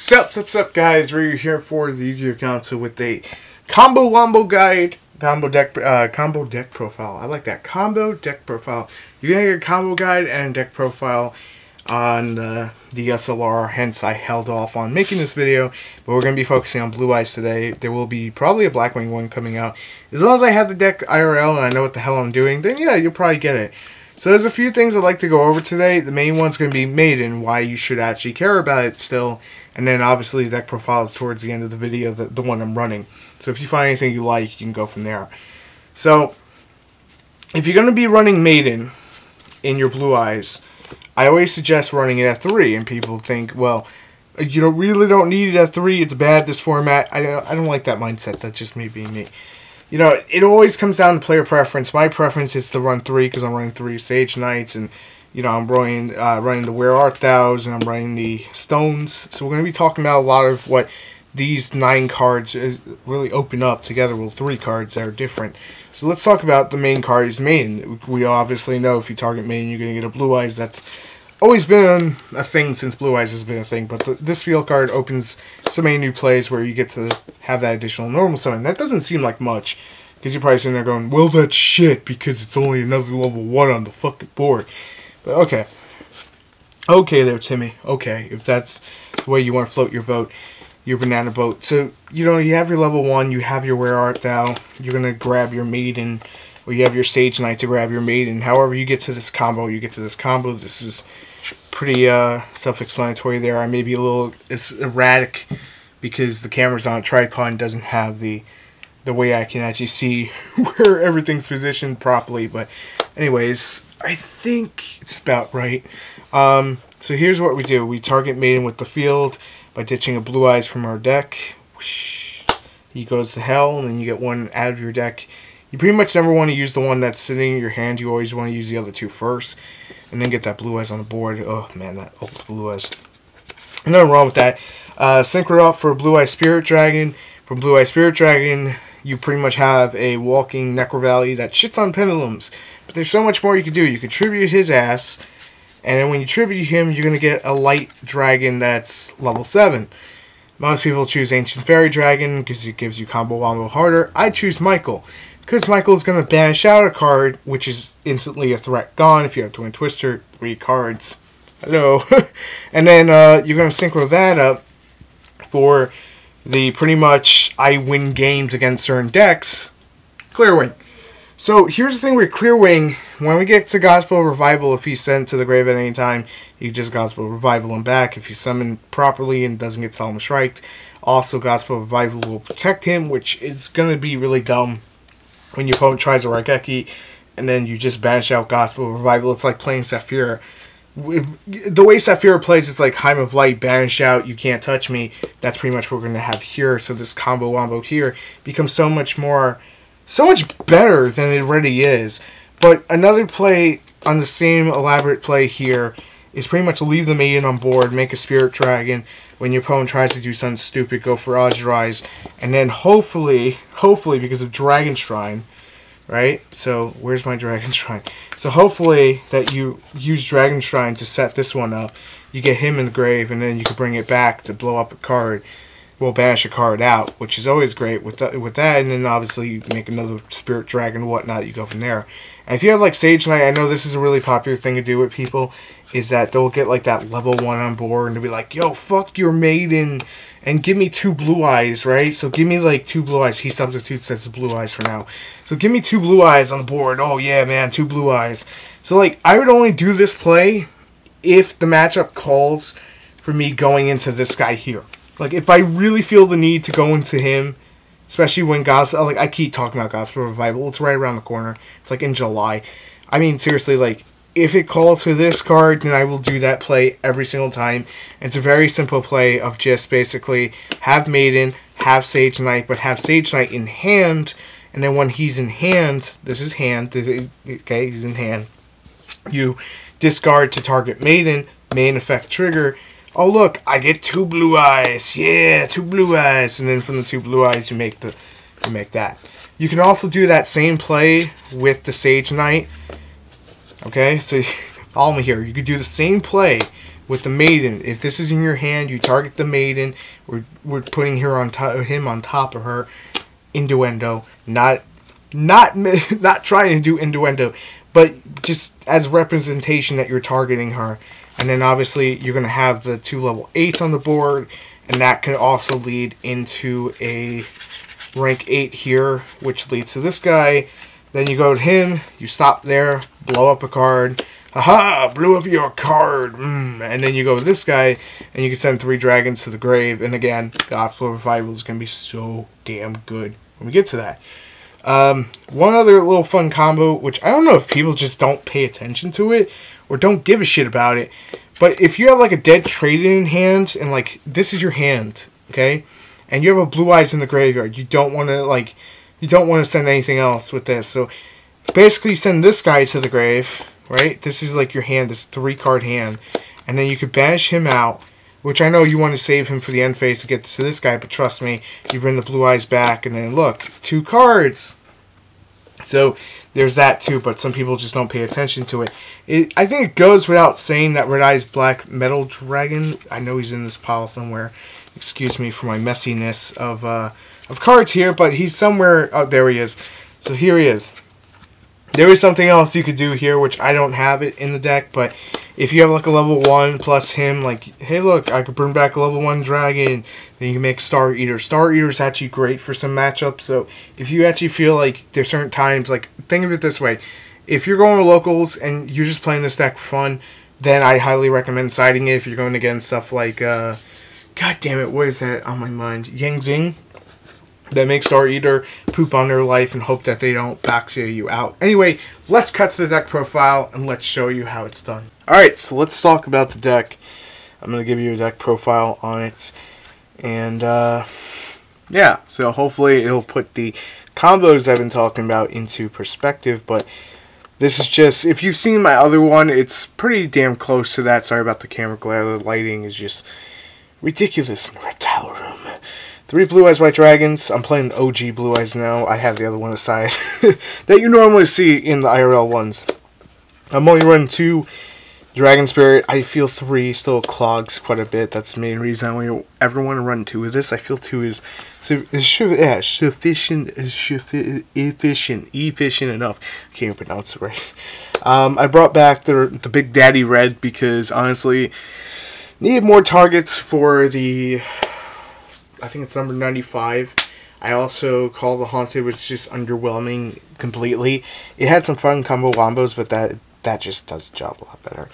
Sup, guys? Ryu here for the Yugioh with a combo wombo guide, combo deck profile. I like that, combo deck profile. You're gonna get a combo guide and deck profile on the SLR. Hence, I held off on making this video, but we're gonna be focusing on Blue Eyes today. There will be probably a Blackwing one coming out. As long as I have the deck IRL and I know what the hell I'm doing, then yeah, you'll probably get it. So there's a few things I'd like to go over today. The main one's going to be Maiden, why you should actually care about it still. And then obviously deck profiles towards the end of the video, the one I'm running. So if you find anything you like, you can go from there. So if you're going to be running Maiden in your Blue Eyes, I always suggest running it at 3. And people think, well, you really don't need it at 3. It's bad, this format. I don't like that mindset. That's just me being me. You know, it always comes down to player preference. My preference is to run 3 because I'm running 3 Sage Knights, and you know I'm running the Where Art Thou's, and I'm running the Stones. So we're going to be talking about a lot of what these 9 cards really open up together with 3 cards that are different. So let's talk about the main card is Maiden. We obviously know if you target Maiden, you're going to get a Blue Eyes. That's always been a thing since Blue Eyes has been a thing, but this field card opens so many new plays where you get to have that additional normal summon. That doesn't seem like much, because you're probably sitting there going, well, that's shit, because it's only another level 1 on the fucking board. But okay. Okay there, Timmy. Okay, if that's the way you want to float your boat, your banana boat. So, you know, you have your level 1, you have your Where Art Thou, you're going to grab your Maiden, or you have your Sage Knight to grab your Maiden. However you get to this combo, you get to this combo. This is pretty self-explanatory there. I may be a little erratic because the camera's on a tripod and doesn't have the way I can actually see where everything's positioned properly. But anyways, I think it's about right. So here's what we do. We target Maiden with the field by ditching a Blue Eyes from our deck. Whoosh. He goes to hell, and then you get one out of your deck. You pretty much never want to use the one that's sitting in your hand. You always want to use the other 2 first, and then get that Blue Eyes on the board. Oh man, that old Blue Eyes. Nothing wrong with that. Synchro up for Blue Eyes Spirit Dragon. From Blue Eyes Spirit Dragon, you pretty much have a walking Necro Valley that shits on pendulums. But there's so much more you can do. You can tribute his ass, and then when you tribute him, you're going to get a light dragon that's level 7. Most people choose Ancient Fairy Dragon because it gives you combo wombo harder. I choose Michael, because Michael is going to banish out a card, which is instantly a threat gone. If you have Twin Twister, 3 cards. Hello. And then you're going to synchro that up for the pretty much I win games against certain decks, Clearwing. So here's the thing with Clearwing. When we get to Gospel Revival, if he's sent to the grave at any time, you just Gospel Revival him back. If he's summoned properly and doesn't get Solemn Striked, also Gospel Revival will protect him, which is going to be really dumb when your opponent tries a Raigeki and then you just banish out Gospel Revival. It's like playing Saphira. The way Saphira plays, it's like Heim of Light, banish out, you can't touch me. That's pretty much what we're going to have here. So this combo wombo here becomes so much better than it already is. But another play on the same elaborate play here is pretty much leave the Maiden on board, make a Spirit Dragon. When your opponent tries to do something stupid, go for Rise, and then hopefully, because of Dragon Shrine, right? So, where's my Dragon Shrine? So, hopefully that you use Dragon Shrine to set this one up. You get him in the grave, and then you can bring it back to blow up a card. Well, banish a card out, which is always great with that. And then obviously you make another Spirit Dragon and whatnot. You go from there. And if you have like Sage Knight, I know this is a really popular thing to do with people, is that they'll get like that level 1 on board and they'll be like, yo, fuck your Maiden and give me 2 Blue Eyes, right? So give me like 2 Blue Eyes. He substitutes as Blue Eyes for now. So give me 2 Blue Eyes on the board. Oh yeah, man, 2 Blue Eyes. So like I would only do this play if the matchup calls for me going into this guy here. Like if I really feel the need to go into him, especially when I keep talking about Gospel Revival. It's right around the corner. It's like in July. I mean, seriously, like, if it calls for this card, then I will do that play every single time. It's a very simple play of just basically have Maiden, have Sage Knight, but have Sage Knight in hand, and then when he's in hand, this is hand, okay, he's in hand, you discard to target Maiden, main effect trigger. Oh look, I get 2 Blue Eyes. Yeah, 2 Blue Eyes. And then from the 2 Blue Eyes, you make that. You can also do that same play with the Sage Knight. Okay, so follow me here. You could do the same play with the Maiden. If this is in your hand, you target the Maiden. We're putting her on top, him on top of her. Innuendo, not trying to do innuendo, but just as representation that you're targeting her. And then obviously you're going to have the 2 level 8s on the board, and that can also lead into a rank 8 here, which leads to this guy. Then you go to him, you stop there, blow up a card. Haha, blew up your card. And then you go to this guy, and you can send 3 dragons to the grave. And again, Gospel Revival is going to be so damn good when we get to that. One other little fun combo, which I don't know if people just don't pay attention to it or don't give a shit about it, but if you have like a dead traded in hand, and like this is your hand, okay, and you have a Blue Eyes in the graveyard, you don't want to send anything else with this. So basically, send this guy to the grave, right? This is like your hand, this 3-card hand, and then you could banish him out. Which I know you want to save him for the end phase to get to this guy, but trust me, you bring the Blue Eyes back, and then look, 2 cards. So there's that too, but some people just don't pay attention to it. I think it goes without saying that Red Eyes Black Metal Dragon, I know he's in this pile somewhere. Excuse me for my messiness of cards here, but he's somewhere. Oh, there he is. So here he is. There is something else you could do here, which I don't have it in the deck, but if you have like a level 1 plus him, like, hey look, I could bring back a level 1 dragon, then you can make Star Eater. Star Eater is actually great for some matchups, so if you actually feel like there's certain times, like, think of it this way, if you're going to locals and you're just playing this deck for fun, then I highly recommend siding it. If you're going against stuff like, god damn it, what is that on my mind? Yang Zing. That make Star Eater poop on their life and hope that they don't backseal you out. Anyway, let's cut to the deck profile and let's show you how it's done. Alright, so let's talk about the deck. I'm going to give you a deck profile on it. And, yeah, so hopefully it'll put the combos I've been talking about into perspective. But this is just, if you've seen my other one, it's pretty damn close to that. Sorry about the camera glare. The lighting is just ridiculous in the reptile room. 3 Blue Eyes White Dragons. I'm playing OG Blue Eyes now. I have the other one aside that you normally see in the IRL ones. I'm only running 2 Dragon Spirit. I feel 3 still clogs quite a bit. That's the main reason I only ever want to run 2 of this. I feel 2 is efficient enough. I can't even pronounce it right. I brought back the Big Daddy Red because honestly, needed more targets for the. I think it's number 95. I also Call the Haunted was just underwhelming completely. It had some fun combo wombos, but that just does the job a lot better.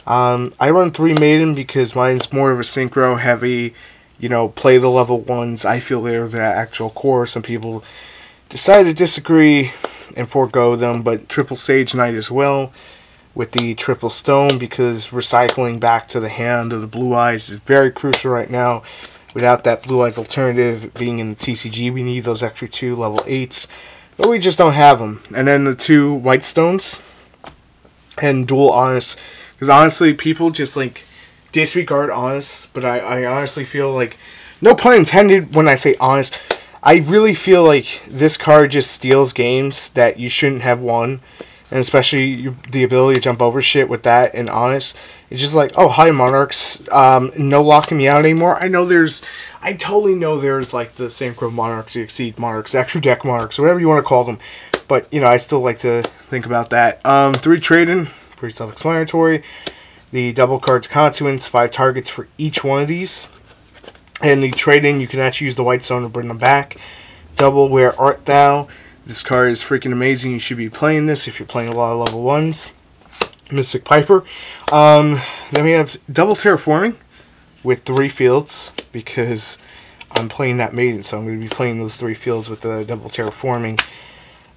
I run 3 Maiden because mine's more of a synchro heavy, you know, play the level 1s. I feel they're the actual core. Some people decide to disagree and forego them, but Triple Sage Knight as well with the Triple Stone because recycling back to the hand of the Blue Eyes is very crucial right now. Without that Blue Eyes alternative being in the TCG, we need those extra 2 level 8s. But we just don't have them. And then the 2 White Stones and Dual Honest. Because honestly, people just like disregard Honest. But I honestly feel like, no pun intended when I say Honest, I really feel like this card just steals games that you shouldn't have won. And especially the ability to jump over shit with that and Honest. It's just like, oh, hi, Monarchs. No locking me out anymore. I totally know there's like the Synchro Monarchs, the Exceed Monarchs, Extra Deck Monarchs, whatever you want to call them. But, you know, I still like to think about that. 3 Trading, pretty self-explanatory. The double cards consequence, 5 targets for each one of these. And the Trading, you can actually use the White Stone to bring them back. Double Where Art Thou? This card is freaking amazing. You should be playing this if you're playing a lot of level 1s. Mystic Piper. Then we have Double Terraforming with 3 fields because I'm playing that Maiden, so I'm going to be playing those 3 fields with the Double Terraforming.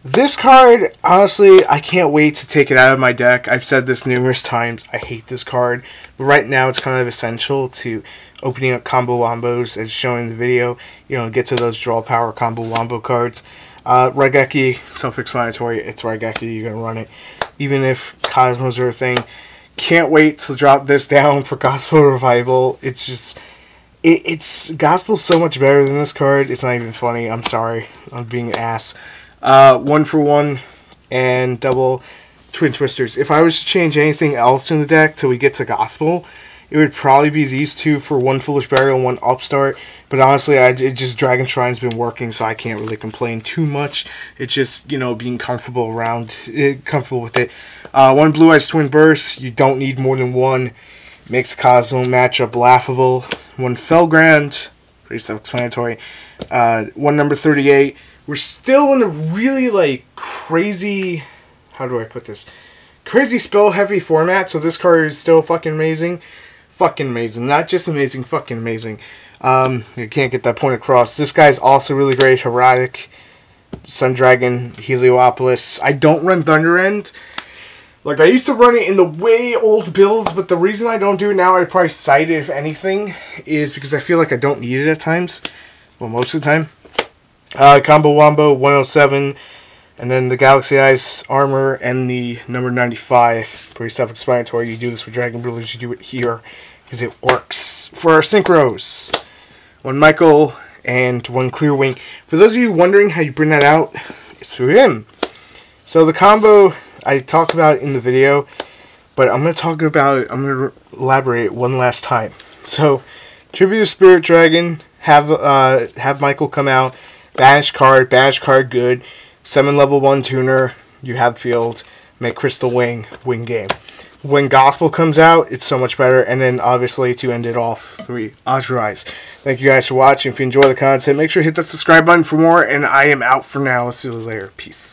This card, honestly, I can't wait to take it out of my deck. I've said this numerous times. I hate this card, but right now it's kind of essential to opening up combo wombos as shown in the video. You know, get to those draw power combo wombo cards. Raigeki, self-explanatory. It's Raigeki. You're going to run it. Even if Cosmos are a thing. Can't wait to drop this down for Gospel Revival. It's just... It's Gospel's so much better than this card. It's not even funny. I'm sorry. I'm being an ass. 1 for 1 and double Twin Twisters. If I was to change anything else in the deck till we get to Gospel, it would probably be these two for one Foolish Burial and one Upstart. But honestly, it just Dragon Shrine's been working, so I can't really complain too much. It's just, you know, being comfortable with it. One Blue Eyes Twin Burst. You don't need more than one. Makes the Cosmo matchup laughable. One Felgrand. Pretty self-explanatory. One number 38. We're still in a really, like, crazy... How do I put this? Crazy spell-heavy format, so this card is still fucking amazing. Fucking amazing. Not just amazing, fucking amazing. I can't get that point across. This guy's also really great. Heroic, Sun Dragon, Heliopolis. I don't run Thunder End. Like, I used to run it in the way old builds, but the reason I don't do it now, I'd probably cite it, if anything, is because I feel like I don't need it at times. Well, most of the time. Combo Wombo, 107. And then the Galaxy Eyes armor and the number 95. Pretty self-explanatory. You do this with Dragon Rulers, you do it here because it works. For our synchros, one Michael and one Clear Wing. For those of you wondering how you bring that out, it's through him. So the combo I talked about in the video, but I'm going to elaborate one last time. So, Tribute to Spirit Dragon, have Michael come out, banish card good. Summon level 1 tuner, you have field, make Crystal Wing, win game. When Gospel comes out, it's so much better. And then, obviously, to end it off, 3 Azure Eyes. Thank you guys for watching. If you enjoy the content, make sure to hit that subscribe button for more. And I am out for now. Let's see you later. Peace.